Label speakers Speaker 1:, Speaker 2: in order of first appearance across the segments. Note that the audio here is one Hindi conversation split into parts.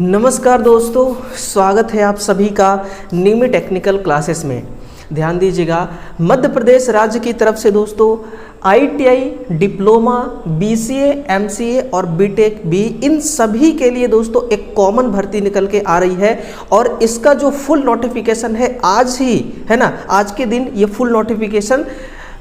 Speaker 1: नमस्कार दोस्तों, स्वागत है आप सभी का नीमी टेक्निकल क्लासेस में। ध्यान दीजिएगा, मध्य प्रदेश राज्य की तरफ से दोस्तों ITI, डिप्लोमा, BCA, MCA और BTech भी, इन सभी के लिए दोस्तों एक कॉमन भर्ती निकल के आ रही है और इसका जो फुल नोटिफिकेशन है आज ही है ना, आज के दिन ये फुल नोटिफिकेशन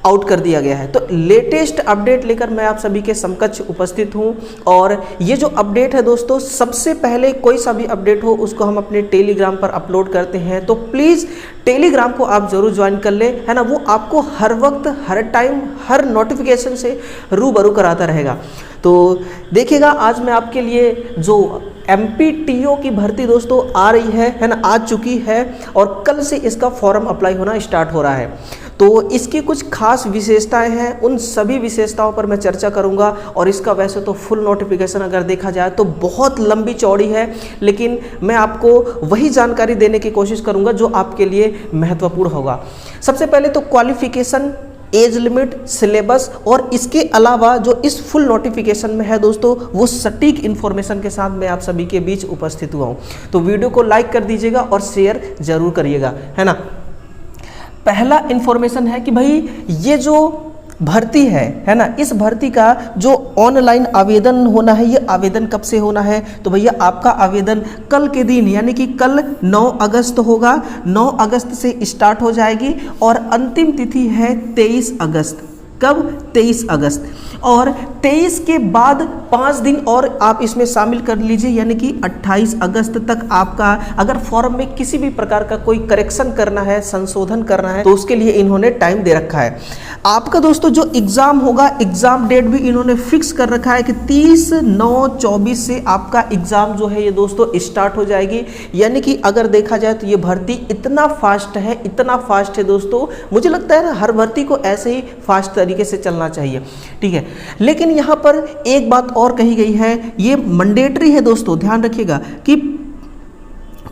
Speaker 1: आउट कर दिया गया है। तो लेटेस्ट अपडेट लेकर मैं आप सभी के समकक्ष उपस्थित हूं और ये जो अपडेट है दोस्तों, सबसे पहले कोई सा भी अपडेट हो उसको हम अपने टेलीग्राम पर अपलोड करते हैं, तो प्लीज़ टेलीग्राम को आप जरूर ज्वाइन कर ले, है ना। वो आपको हर वक्त, हर टाइम, हर नोटिफिकेशन से रूबरू कराता रहेगा। तो देखिएगा, आज मैं आपके लिए जो MPTO की भर्ती दोस्तों आ रही है ना, आ चुकी है और कल से इसका फॉर्म अप्लाई होना स्टार्ट हो रहा है। तो इसकी कुछ खास विशेषताएं हैं, उन सभी विशेषताओं पर मैं चर्चा करूंगा। और इसका वैसे तो फुल नोटिफिकेशन अगर देखा जाए तो बहुत लंबी चौड़ी है, लेकिन मैं आपको वही जानकारी देने की कोशिश करूंगा जो आपके लिए महत्वपूर्ण होगा। सबसे पहले तो क्वालिफिकेशन, एज लिमिट, सिलेबस और इसके अलावा जो इस फुल नोटिफिकेशन में है दोस्तों, वो सटीक इन्फॉर्मेशन के साथ मैं आप सभी के बीच उपस्थित हुआ हूँ। तो वीडियो को लाइक कर दीजिएगा और शेयर जरूर करिएगा, है ना। पहला इन्फॉर्मेशन है कि भाई ये जो भर्ती है ना, इस भर्ती का जो ऑनलाइन आवेदन होना है, ये आवेदन कब से होना है? तो भैया आपका आवेदन कल के दिन यानी कि कल 9 अगस्त होगा। 9 अगस्त से स्टार्ट हो जाएगी और अंतिम तिथि है 23 अगस्त। कब? 23 अगस्त। और 23 के बाद 5 दिन और आप इसमें शामिल कर लीजिए, यानी कि 28 अगस्त तक आपका अगर फॉर्म में किसी भी प्रकार का कोई करेक्शन करना है, संशोधन करना है, तो उसके लिए इन्होंने टाइम दे रखा है। आपका दोस्तों जो एग्ज़ाम होगा, एग्ज़ाम डेट भी इन्होंने फिक्स कर रखा है कि 30/9/24 से आपका एग्ज़ाम जो है ये दोस्तों स्टार्ट हो जाएगी। यानी कि अगर देखा जाए तो ये भर्ती इतना फास्ट है, इतना फास्ट है दोस्तों, मुझे लगता है हर भर्ती को ऐसे ही फास्ट तरीके से चलना चाहिए, ठीक है। लेकिन यहाँ पर एक बात और कही गई है, ये मैंडेटरी है दोस्तों, ध्यान रखिएगा कि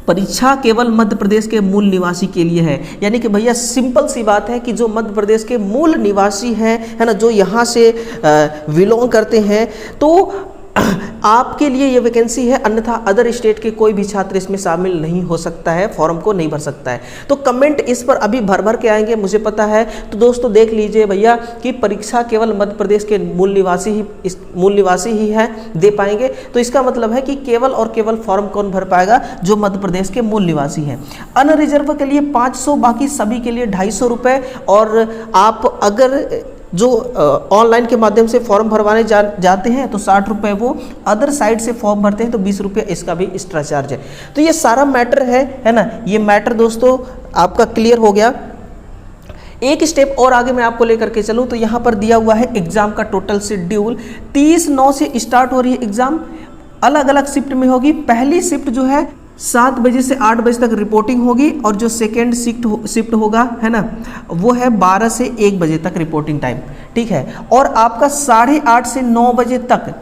Speaker 1: परीक्षा केवल मध्य प्रदेश के मूल निवासी के लिए है। यानी कि भैया सिंपल सी बात है कि जो मध्य प्रदेश के मूल निवासी हैं, है ना, जो यहाँ से बिलोंग करते हैं, तो आपके लिए ये वैकेंसी है। अन्यथा अदर स्टेट के कोई भी छात्र इसमें शामिल नहीं हो सकता है, फॉर्म को नहीं भर सकता है। तो कमेंट इस पर अभी भर के आएंगे, मुझे पता है। तो दोस्तों देख लीजिए भैया कि परीक्षा केवल मध्य प्रदेश के मूल निवासी ही है दे पाएंगे। तो इसका मतलब है कि केवल और केवल फॉर्म कौन भर पाएगा? जो मध्य प्रदेश के मूल निवासी हैं। अनरिजर्व के लिए 500, बाकी सभी के लिए 250 रुपये। और आप अगर जो ऑनलाइन के माध्यम से फॉर्म भरवाने जाते हैं तो 60 रुपये, वो अदर साइड से फॉर्म भरते हैं तो 20 रुपये इसका भी एक्स्ट्रा चार्ज है। तो ये सारा मैटर है ना, ये मैटर दोस्तों आपका क्लियर हो गया। एक स्टेप और आगे मैं आपको लेकर के चलूँ तो यहाँ पर दिया हुआ है एग्जाम का टोटल शेड्यूल। 30/9 से स्टार्ट हो रही है एग्जाम, अलग अलग शिफ्ट में होगी। पहली शिफ्ट जो है 7 बजे से 8 बजे तक रिपोर्टिंग होगी और जो सेकेंड शिफ्ट होगा, है ना, वो है 12 से 1 बजे तक रिपोर्टिंग टाइम, ठीक है। और आपका 8:30 से 9 बजे तक,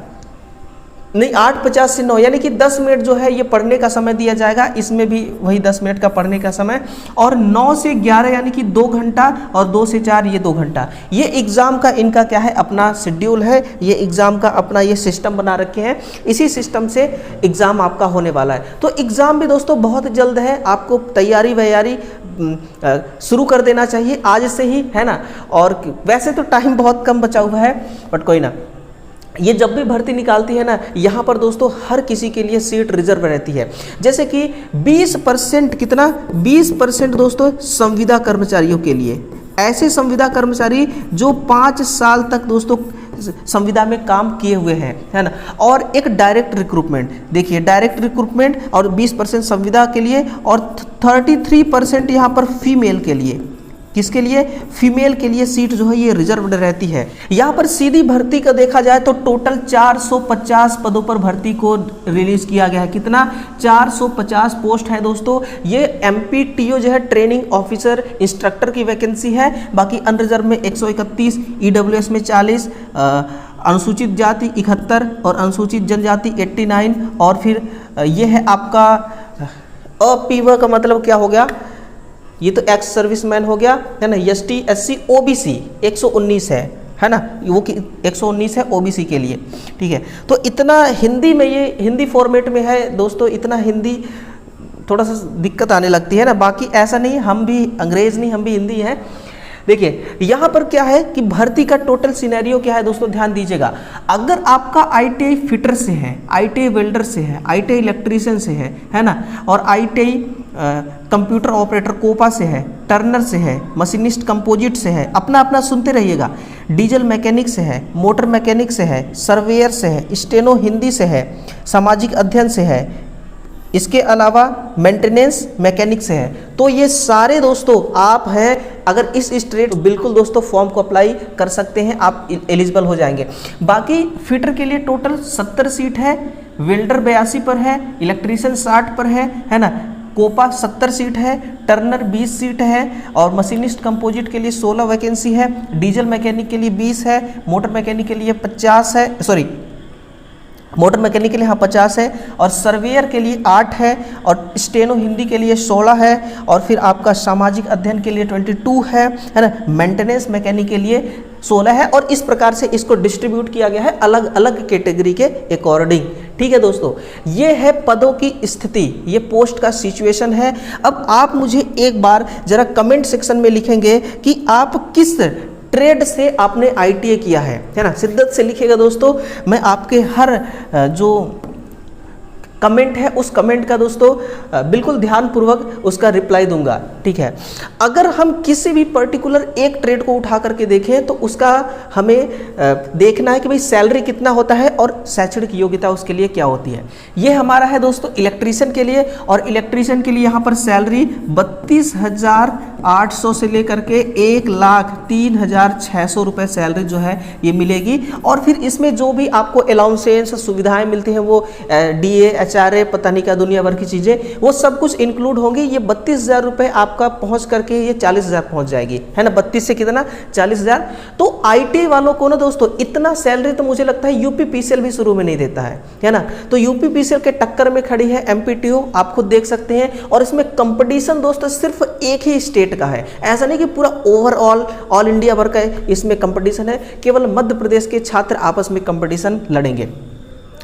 Speaker 1: नहीं 8:50 से 9, यानी कि 10 मिनट जो है ये पढ़ने का समय दिया जाएगा। इसमें भी वही 10 मिनट का पढ़ने का समय। और 9 से 11 यानी कि 2 घंटा, और 2 से 4 ये 2 घंटा। ये एग्ज़ाम का इनका क्या है, अपना शेड्यूल है। ये एग्ज़ाम का अपना ये सिस्टम बना रखे हैं, इसी सिस्टम से एग्ज़ाम आपका होने वाला है। तो एग्ज़ाम भी दोस्तों बहुत जल्द है, आपको तैयारी वैयारी शुरू कर देना चाहिए आज से ही, है ना। और वैसे तो टाइम बहुत कम बचा हुआ है, बट कोई ना, ये जब भी भर्ती निकालती है ना, यहाँ पर दोस्तों हर किसी के लिए सीट रिजर्व रहती है। जैसे कि 20%, कितना, 20% दोस्तों संविदा कर्मचारियों के लिए, ऐसे संविदा कर्मचारी जो 5 साल तक दोस्तों संविदा में काम किए हुए हैं, है ना। और एक डायरेक्ट रिक्रूटमेंट, देखिए डायरेक्ट रिक्रूटमेंट, और 20% संविदा के लिए, और 33% यहाँ पर फीमेल के लिए। किसके लिए? फीमेल के लिए सीट जो है ये रिजर्व्ड रहती है। यहाँ पर सीधी भर्ती का देखा जाए तो टोटल 450 पदों पर भर्ती को रिलीज किया गया है। कितना? 450 पोस्ट है दोस्तों। ये MPTO जो है ट्रेनिंग ऑफिसर इंस्ट्रक्टर की वैकेंसी है। बाकी अनरिजर्व में 131, EWS में 40, अनुसूचित जाति 71 और अनुसूचित जनजाति 89। और फिर ये है आपका अPW का मतलब क्या हो गया, ये तो एक्स सर्विसमैन हो गया, है ना। ST SC OBC 119 है, है ना, वो 119 है ओबीसी के लिए, ठीक है। तो इतना हिंदी में, ये हिंदी फॉर्मेट में है दोस्तों, इतना हिंदी थोड़ा सा दिक्कत आने लगती है ना, बाकी ऐसा नहीं, हम भी अंग्रेज नहीं, हम भी हिंदी हैं। देखिए यहाँ पर क्या है कि भर्ती का टोटल सिनेरियो क्या है दोस्तों, ध्यान दीजिएगा। अगर आपका आईटीआई फिटर से है, आईटीआई वेल्डर से है, आईटीआई इलेक्ट्रीशियन से है ना, और आईटीआई कंप्यूटर ऑपरेटर कोपा से है, टर्नर से है, मशीनिस्ट कंपोजिट से है, अपना अपना सुनते रहिएगा, डीजल मैकेनिक से है, मोटर मैकेनिक से है, सर्वेयर से है, स्टेनो हिंदी से है, सामाजिक अध्ययन से है, इसके अलावा मेंटेनेंस मैकेनिक से है। तो ये सारे दोस्तों आप हैं, अगर इस स्ट्रेट बिल्कुल दोस्तों फॉर्म को अप्लाई कर सकते हैं, आप एलिजिबल हो जाएंगे। बाकी फिटर के लिए टोटल 70 सीट है, वेल्डर 82 पर है, इलेक्ट्रीशियन 60 पर है ना, कोपा 70 सीट है, टर्नर 20 सीट है, और मशीनिस्ट कंपोजिट के लिए 16 वैकेंसी है, डीजल मैकेनिक के लिए 20 है, मोटर मैकेनिक के लिए 50 है, सॉरी मोटर मैकेनिक के लिए हाँ 50 है, और सर्वेयर के लिए 8 है, और स्टेनो हिंदी के लिए 16 है, और फिर आपका सामाजिक अध्ययन के लिए 22 है ना, मेंटेनेंस मैकेनिक के लिए 16 है, और इस प्रकार से इसको डिस्ट्रीब्यूट किया गया है अलग अलग कैटेगरी के अकॉर्डिंग। ठीक है दोस्तों, ये है पदों की स्थिति, ये पोस्ट का सिचुएशन है। अब आप मुझे एक बार जरा कमेंट सेक्शन में लिखेंगे कि आप किस ट्रेड से आपने आईटीआई किया है ना, शिद्दत से लिखिएगा दोस्तों। मैं आपके हर जो कमेंट है उस कमेंट का दोस्तों बिल्कुल ध्यानपूर्वक उसका रिप्लाई दूंगा, ठीक है। अगर हम किसी भी पर्टिकुलर एक ट्रेड को उठा करके देखें तो उसका हमें देखना है कि भाई सैलरी कितना होता है और शैक्षणिक योग्यता उसके लिए क्या होती है। ये हमारा है दोस्तों इलेक्ट्रीशियन के लिए, और इलेक्ट्रीशियन के लिए यहाँ पर सैलरी 32,800 से लेकर के 1,03,600 रुपये सैलरी जो है ये मिलेगी। और फिर इसमें जो भी आपको अलाउंसेंस सुविधाएं मिलती हैं वो डीए एचआरए पता नहीं क्या दुनिया भर की चीज़ें, वो सब कुछ इंक्लूड होंगी। ये 32,000 रुपये आपका पहुंच करके ये 40,000 पहुंच जाएगी, है ना। 32 से कितना 40,000। तो आईटी वालों को ना दोस्तों इतना सैलरी तो मुझे लगता है यूपीपीसीएल भी शुरू में नहीं देता है ना। तो यूपीपीसीएल के टक्कर में खड़ी है एमपीटीओ, आप खुद देख सकते हैं। और इसमें कंपटीशन दोस्तों सिर्फ एक ही स्टेट का है, ऐसा नहीं कि पूरा ओवरऑल ऑल इंडिया भर का इसमें कंपटीशन है। केवल मध्य प्रदेश के छात्र आपस में कंपटीशन लड़ेंगे।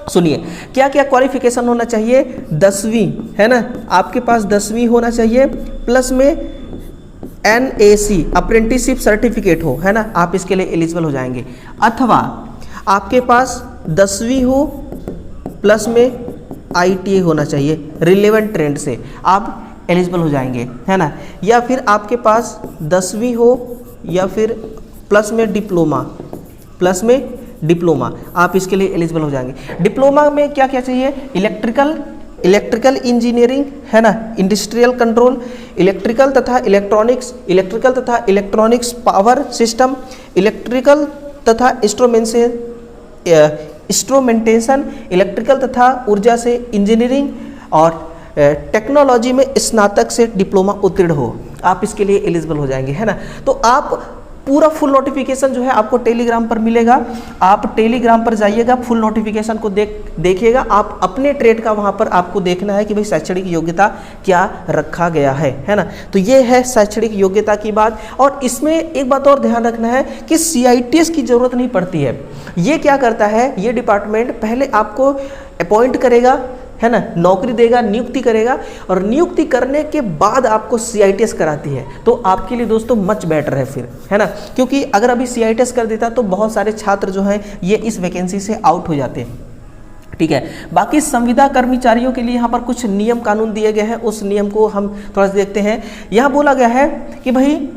Speaker 1: सुनिए क्या क्या क्वालिफिकेशन होना चाहिए, 10वीं है ना, आपके पास 10वीं होना चाहिए, प्लस में NAC अप्रेंटिसशिप सर्टिफिकेट हो, है ना, आप इसके लिए एलिजिबल हो जाएंगे। अथवा आपके पास 10वीं हो प्लस में ITA होना चाहिए, रिलेवेंट ट्रेंड से आप एलिजिबल हो जाएंगे, है ना। या फिर आपके पास 10वीं हो या फिर प्लस में डिप्लोमा, आप इसके लिए एलिजिबल हो जाएंगे। डिप्लोमा में क्या क्या चाहिए, इलेक्ट्रिकल इंजीनियरिंग, है ना, इंडस्ट्रियल कंट्रोल, इलेक्ट्रिकल तथा इलेक्ट्रॉनिक्स पावर सिस्टम, इलेक्ट्रिकल तथा इंस्ट्रूमेंटेशन, इलेक्ट्रिकल तथा ऊर्जा से इंजीनियरिंग, और टेक्नोलॉजी में स्नातक से डिप्लोमा उत्तीर्ण हो, आप इसके लिए एलिजिबल हो जाएंगे, है ना। तो आप पूरा फुल नोटिफिकेशन जो है आपको टेलीग्राम पर मिलेगा, आप टेलीग्राम पर जाइएगा, फुल नोटिफिकेशन को देखिएगा। आप अपने ट्रेड का वहाँ पर आपको देखना है कि भाई शैक्षणिक योग्यता क्या रखा गया है ना। तो ये है शैक्षणिक योग्यता की बात। और इसमें एक बात और ध्यान रखना है कि CITS की ज़रूरत नहीं पड़ती है। ये क्या करता है, ये डिपार्टमेंट पहले आपको अपॉइंट करेगा, है ना, नौकरी देगा, नियुक्ति करेगा, और नियुक्ति करने के बाद आपको CITS कराती है। तो आपके लिए दोस्तों मच बेटर है फिर, है ना, क्योंकि अगर अभी CITS कर देता तो बहुत सारे छात्र जो हैं ये इस वैकेंसी से आउट हो जाते हैं, ठीक है। बाकी संविदा कर्मचारियों के लिए यहाँ पर कुछ नियम कानून दिए गए हैं, उस नियम को हम थोड़ा सा देखते हैं। यहाँ बोला गया है कि भाई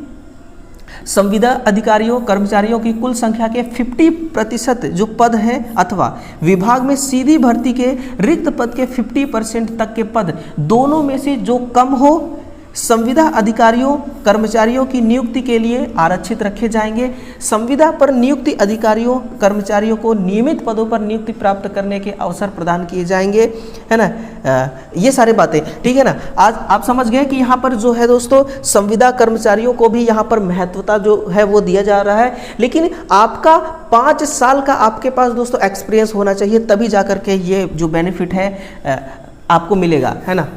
Speaker 1: संविदा अधिकारियों कर्मचारियों की कुल संख्या के 50% जो पद हैं अथवा विभाग में सीधी भर्ती के रिक्त पद के 50% तक के पद दोनों में से जो कम हो, संविदा अधिकारियों कर्मचारियों की नियुक्ति के लिए आरक्षित रखे जाएंगे। संविदा पर नियुक्ति अधिकारियों कर्मचारियों को नियमित पदों पर नियुक्ति प्राप्त करने के अवसर प्रदान किए जाएंगे, है ना। ये सारी बातें ठीक है ना। आज आप समझ गए कि यहाँ पर जो है दोस्तों संविदा कर्मचारियों को भी यहाँ पर महत्वता जो है वो दिया जा रहा है, लेकिन आपका 5 साल का आपके पास दोस्तों एक्सपीरियंस होना चाहिए, तभी जा करके ये जो बेनिफिट है आपको मिलेगा, है ना।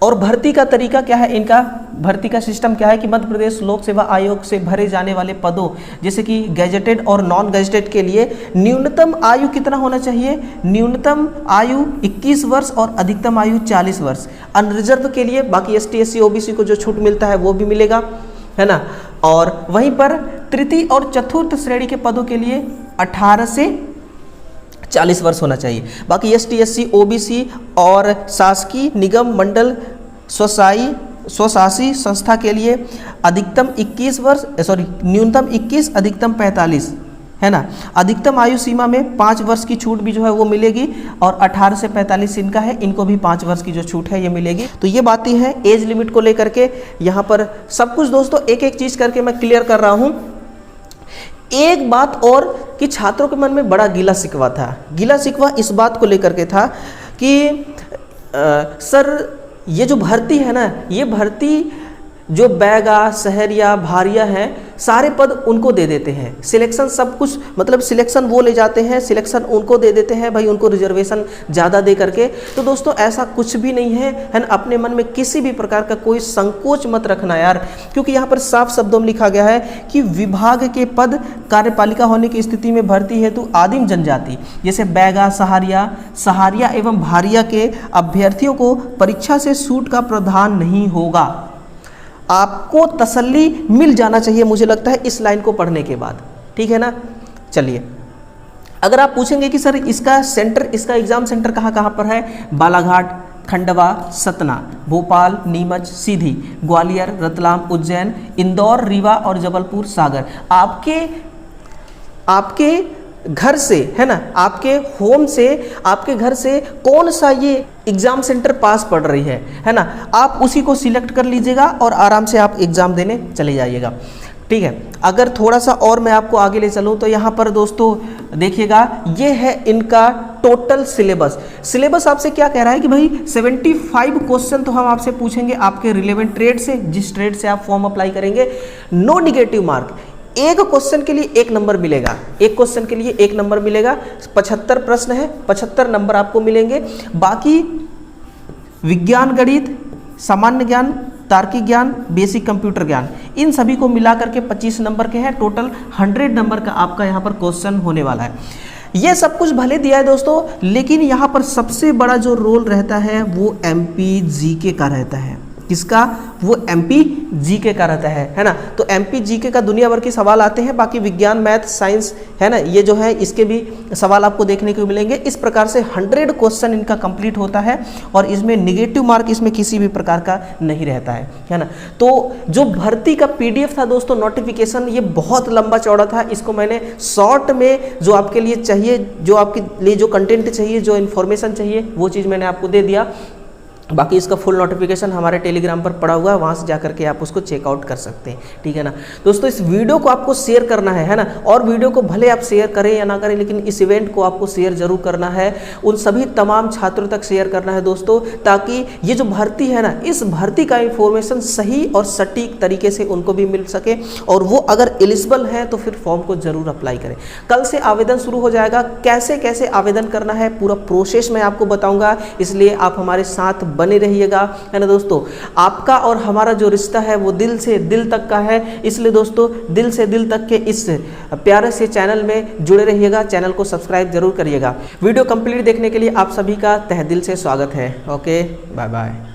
Speaker 1: और भर्ती का तरीका क्या है, इनका भर्ती का सिस्टम क्या है कि मध्य प्रदेश लोक सेवा आयोग से भरे जाने वाले पदों जैसे कि गैजेटेड और नॉन गैजेटेड के लिए न्यूनतम आयु कितना होना चाहिए, न्यूनतम आयु 21 वर्ष और अधिकतम आयु 40 वर्ष। अनरिजर्व के लिए बाकी ST SC OBC को जो छूट मिलता है वो भी मिलेगा, है ना। और वहीं पर तृतीय और चतुर्थ श्रेणी के पदों के लिए 18 से 40 वर्ष होना चाहिए। बाकी ST SC OBC और शासकीय निगम मंडल स्वशासी संस्था के लिए अधिकतम 21 वर्ष न्यूनतम 21 अधिकतम 45, है ना। अधिकतम आयु सीमा में 5 वर्ष की छूट भी जो है वो मिलेगी और 18 से 45 इनका है, इनको भी 5 वर्ष की जो छूट है ये मिलेगी। तो ये बातें हैं एज लिमिट को लेकर के। यहाँ पर सब कुछ दोस्तों एक एक चीज़ करके मैं क्लियर कर रहा हूँ। एक बात और कि छात्रों के मन में बड़ा गीला शिकवा था। गीला शिकवा इस बात को लेकर के था कि सर ये जो भर्ती है ना, ये भर्ती जो बैगा, शहरिया, भारिया हैं, सारे पद उनको दे देते हैं। सिलेक्शन सब कुछ मतलब सिलेक्शन वो ले जाते हैं, सिलेक्शन उनको दे देते हैं भाई, उनको रिजर्वेशन ज़्यादा दे करके। तो दोस्तों ऐसा कुछ भी नहीं है, है ना। अपने मन में किसी भी प्रकार का कोई संकोच मत रखना यार, क्योंकि यहाँ पर साफ शब्दों में लिखा गया है कि विभाग के पद कार्यपालिका होने की स्थिति में भर्ती हेतु आदिम जनजाति जैसे बैगा, सहारिया एवं भारिया के अभ्यर्थियों को परीक्षा से छूट का प्रावधान नहीं होगा। आपको तसल्ली मिल जाना चाहिए मुझे लगता है इस लाइन को पढ़ने के बाद, ठीक है ना। चलिए, अगर आप पूछेंगे कि सर इसका एग्जाम सेंटर कहाँ कहाँ पर है, बालाघाट, खंडवा, सतना, भोपाल, नीमच, सीधी, ग्वालियर, रतलाम, उज्जैन, इंदौर, रीवा और जबलपुर, सागर। आपके घर से, है ना, आपके होम से, आपके घर से कौन सा ये एग्ज़ाम सेंटर पास पड़ रही है ना, आप उसी को सिलेक्ट कर लीजिएगा और आराम से आप एग्ज़ाम देने चले जाइएगा, ठीक है। अगर थोड़ा सा और मैं आपको आगे ले चलूँ तो यहाँ पर दोस्तों देखिएगा, ये है इनका टोटल सिलेबस आपसे क्या कह रहा है कि भाई 75 क्वेश्चन तो हम आपसे पूछेंगे आपके रिलेवेंट ट्रेड से, जिस ट्रेड से आप फॉर्म अप्लाई करेंगे। नो निगेटिव मार्क, एक क्वेश्चन के लिए 1 नंबर मिलेगा, एक क्वेश्चन के लिए 1 नंबर मिलेगा। 75 प्रश्न है, 75 नंबर आपको मिलेंगे। बाकी विज्ञान, गणित, सामान्य ज्ञान, तार्किक ज्ञान, बेसिक कंप्यूटर ज्ञान, इन सभी को मिला करके 25 नंबर के हैं। टोटल 100 नंबर का आपका यहाँ पर क्वेश्चन होने वाला है। ये सब कुछ भले दिया है दोस्तों, लेकिन यहाँ पर सबसे बड़ा जो रोल रहता है वो MP GK का रहता है। किसका? वो MP GK का रहता है ना। तो MP GK का दुनिया भर के सवाल आते हैं। बाकी विज्ञान, मैथ, साइंस, है ना, ये जो है इसके भी सवाल आपको देखने को मिलेंगे। इस प्रकार से 100 क्वेश्चन इनका कंप्लीट होता है और इसमें निगेटिव मार्क इसमें किसी भी प्रकार का नहीं रहता है ना। तो जो भर्ती का PDF था दोस्तों, नोटिफिकेशन, ये बहुत लंबा चौड़ा था। इसको मैंने शॉर्ट में जो आपके लिए चाहिए, जो आपके लिए जो कंटेंट चाहिए, जो इन्फॉर्मेशन चाहिए, वो चीज़ मैंने आपको दे दिया। बाकी इसका फुल नोटिफिकेशन हमारे टेलीग्राम पर पड़ा हुआ है, वहाँ से जा करके आप उसको चेकआउट कर सकते हैं, ठीक है ना। दोस्तों इस वीडियो को आपको शेयर करना है ना, और वीडियो को भले आप शेयर करें या ना करें, लेकिन इस इवेंट को आपको शेयर जरूर करना है, उन सभी तमाम छात्रों तक शेयर करना है दोस्तों, ताकि ये जो भर्ती है ना, इस भर्ती का इंफॉर्मेशन सही और सटीक तरीके से उनको भी मिल सके, और वो अगर एलिजिबल हैं तो फिर फॉर्म को जरूर अप्लाई करें। कल से आवेदन शुरू हो जाएगा, कैसे कैसे आवेदन करना है पूरा प्रोसेस मैं आपको बताऊँगा, इसलिए आप हमारे साथ बने रहिएगा, है ना दोस्तों। आपका और हमारा जो रिश्ता है वो दिल से दिल तक का है, इसलिए दोस्तों दिल से दिल तक के इस प्यारे से चैनल में जुड़े रहिएगा, चैनल को सब्सक्राइब जरूर करिएगा। वीडियो कंप्लीट देखने के लिए आप सभी का तहे दिल से स्वागत है। Okay, bye bye.